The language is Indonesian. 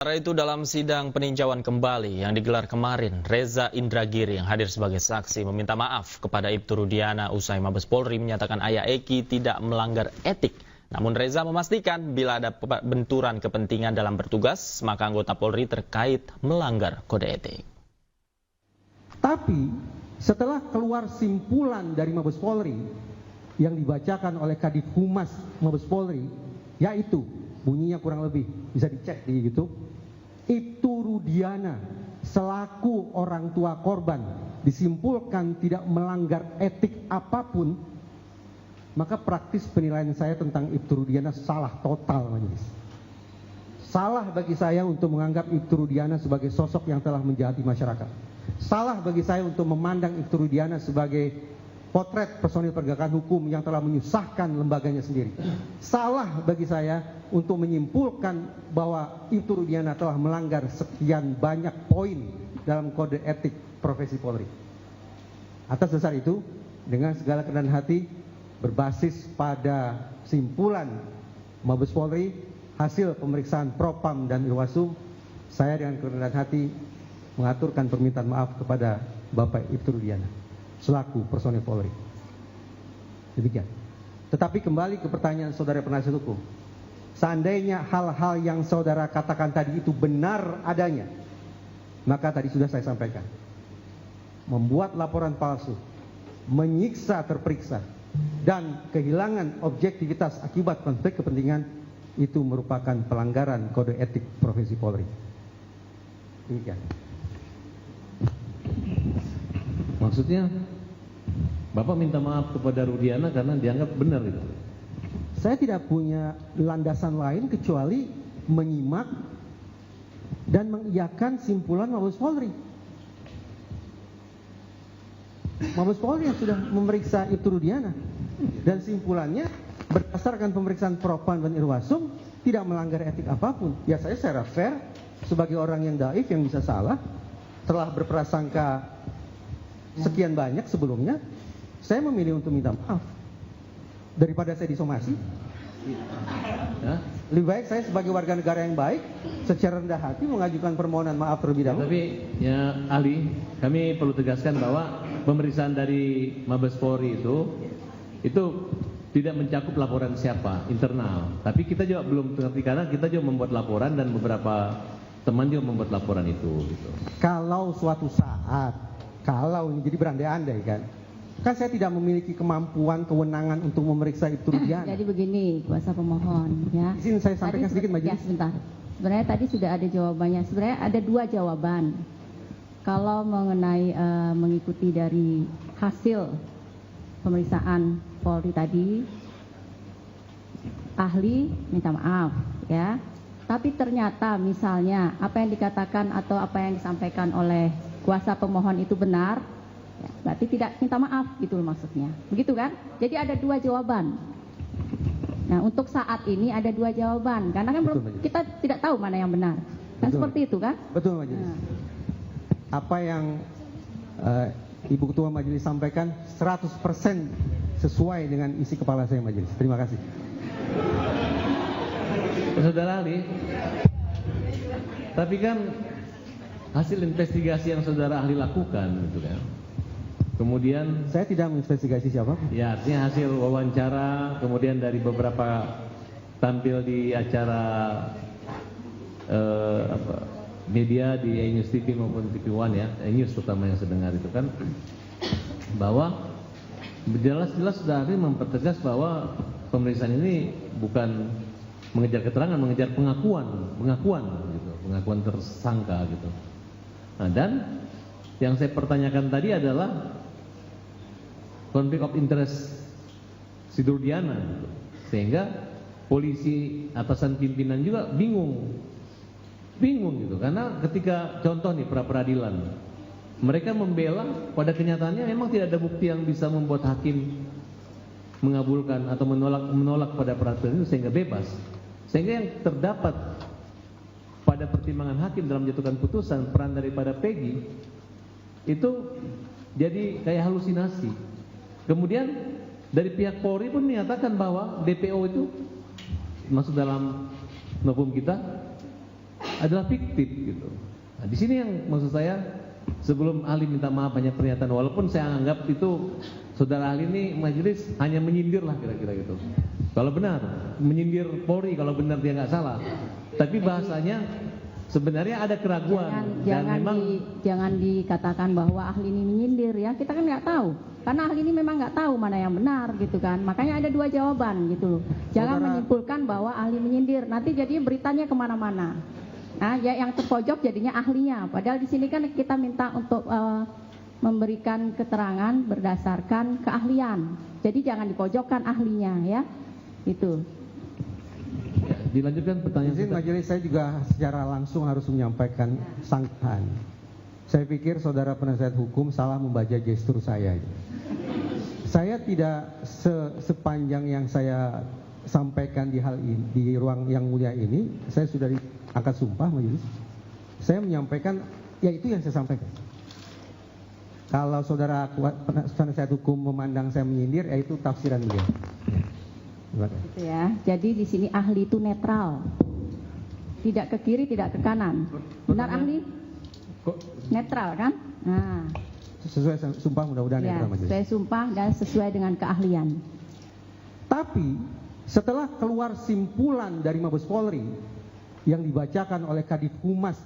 Sementara itu dalam sidang peninjauan kembali yang digelar kemarin, Reza Indragiri yang hadir sebagai saksi meminta maaf kepada Ibtu Rudiana usai Mabes Polri menyatakan ayah Eki tidak melanggar etik. Namun Reza memastikan bila ada benturan kepentingan dalam bertugas, maka anggota Polri terkait melanggar kode etik. Tapi setelah keluar simpulan dari Mabes Polri yang dibacakan oleh Kadif Humas Mabes Polri, yaitu bunyinya kurang lebih bisa dicek di YouTube, Ibtu Rudiana selaku orang tua korban disimpulkan tidak melanggar etik apapun, maka praktis penilaian saya tentang Ibtu Rudiana salah total, majelis. Salah bagi saya untuk menganggap Ibtu Rudiana sebagai sosok yang telah menjahati masyarakat. Salah bagi saya untuk memandang Ibtu Rudiana sebagai potret personil penegakan hukum yang telah menyusahkan lembaganya sendiri. Salah bagi saya untuk menyimpulkan bahwa Ibtu Rudiana telah melanggar sekian banyak poin dalam kode etik profesi Polri. Atas dasar itu, dengan segala kerendahan hati, berbasis pada simpulan Mabes Polri, hasil pemeriksaan Propam dan Irwasum, saya dengan kerendahan hati mengaturkan permintaan maaf kepada Bapak Ibtu Rudiana selaku personil Polri. Demikian. Tetapi kembali ke pertanyaan saudara penasihat hukum. Seandainya hal-hal yang saudara katakan tadi itu benar adanya, maka tadi sudah saya sampaikan. Membuat laporan palsu, menyiksa terperiksa, dan kehilangan objektivitas akibat konflik kepentingan itu merupakan pelanggaran kode etik profesi Polri. Demikian. Maksudnya Bapak minta maaf kepada Rudiana karena dianggap benar itu. Saya tidak punya landasan lain kecuali menyimak dan mengiyakan simpulan Mabes Polri. Mabes Polri yang sudah memeriksa Ibtu Rudiana, dan simpulannya berdasarkan pemeriksaan Propam dan Irwasum tidak melanggar etik apapun. Ya, saya secara fair sebagai orang yang daif yang bisa salah, telah berprasangka sekian banyak sebelumnya, saya memilih untuk minta maaf daripada saya disomasi. Ya, lebih baik saya sebagai warga negara yang baik secara rendah hati mengajukan permohonan maaf terlebih dahulu. Tapi ya ahli, kami perlu tegaskan bahwa pemeriksaan dari Mabes Polri itu tidak mencakup laporan siapa internal. Tapi kita juga belum mengerti karena kita juga membuat laporan dan beberapa teman juga membuat laporan itu. Gitu. Kalau suatu saat, kalau ini jadi berandai-andai kan saya tidak memiliki kemampuan, kewenangan untuk memeriksa Ibtu Rudiana. Jadi begini, kuasa pemohon, ya. Izin saya sampaikan sedikit, majelis. Ya, sebentar. Sebenarnya tadi sudah ada jawabannya. Sebenarnya ada dua jawaban. Kalau mengenai mengikuti dari hasil pemeriksaan Polri tadi, ahli minta maaf, ya. Tapi ternyata misalnya apa yang dikatakan atau apa yang disampaikan oleh kuasa pemohon itu benar, ya, berarti tidak minta maaf gitu maksudnya. Begitu kan? Jadi ada dua jawaban. Nah, untuk saat ini ada dua jawaban karena kan Betul, kita tidak tahu mana yang benar. Kan Betul. seperti itu kan? Betul, majelis. Nah. Apa yang Ibu Ketua Majelis sampaikan 100% sesuai dengan isi kepala saya, majelis. Terima kasih. Saudara ahli, tapi kan hasil investigasi yang saudara ahli lakukan gitu kan. Kemudian Saya tidak menginvestigasi siapa. ya artinya hasil wawancara, kemudian dari beberapa tampil di acara media di E-News TV maupun TV One ya, E-News terutama yang sedengar itu kan, bahwa jelas-jelas sudah ahli mempertegas bahwa pemeriksaan ini bukan mengejar keterangan, mengejar pengakuan gitu, pengakuan tersangka gitu. Nah, dan yang saya pertanyakan tadi adalah konflik of interest si Rudiana gitu. Sehingga polisi atasan pimpinan juga bingung gitu, karena ketika contoh nih pra-peradilan mereka membela, pada kenyataannya memang tidak ada bukti yang bisa membuat hakim mengabulkan atau menolak pada peradilan itu sehingga bebas. Sehingga yang terdapat pada pertimbangan hakim dalam menjatuhkan putusan peran daripada Peggy itu jadi kayak halusinasi. Kemudian dari pihak Polri pun menyatakan bahwa DPO itu masuk dalam hukum kita adalah fiktif gitu. Nah, di sini yang maksud saya, sebelum ahli minta maaf banyak pernyataan, walaupun saya anggap itu saudara ahli ini majelis hanya menyindir lah kira-kira gitu. Kalau benar menyindir Polri, kalau benar dia nggak salah, tapi bahasanya sebenarnya ada keraguan. Jangan dikatakan bahwa ahli ini menyindir ya, kita kan nggak tahu. Karena ahli ini memang nggak tahu mana yang benar gitu kan. Makanya ada dua jawaban gitu loh. Jangan menyimpulkan bahwa ahli menyindir, nanti jadinya beritanya kemana-mana. Nah, ya yang terpojok jadinya ahlinya. Padahal di sini kan kita minta untuk memberikan keterangan berdasarkan keahlian. Jadi jangan dipojokkan ahlinya ya. Itu. Ya, dilanjutkan pertanyaan. Izin majelis, saya juga secara langsung harus menyampaikan sanggahan. Saya pikir saudara penasihat hukum salah membaca gestur saya. Saya tidak sepanjang yang saya sampaikan di hal ini, di ruang yang mulia ini, saya sudah diangkat sumpah majelis. Saya menyampaikan, ya itu yang saya sampaikan. Kalau saudara penasihat hukum memandang saya menyindir, ya itu tafsiran beliau. Gitu ya. Jadi di sini ahli itu netral, tidak ke kiri, tidak ke kanan. Benar ahli? Netral kan? Nah, sesuai sumpah mudah-mudahan ya, netral majelis. sesuai sumpah dan sesuai dengan keahlian. Tapi setelah keluar simpulan dari Mabes Polri yang dibacakan oleh Kadif Humas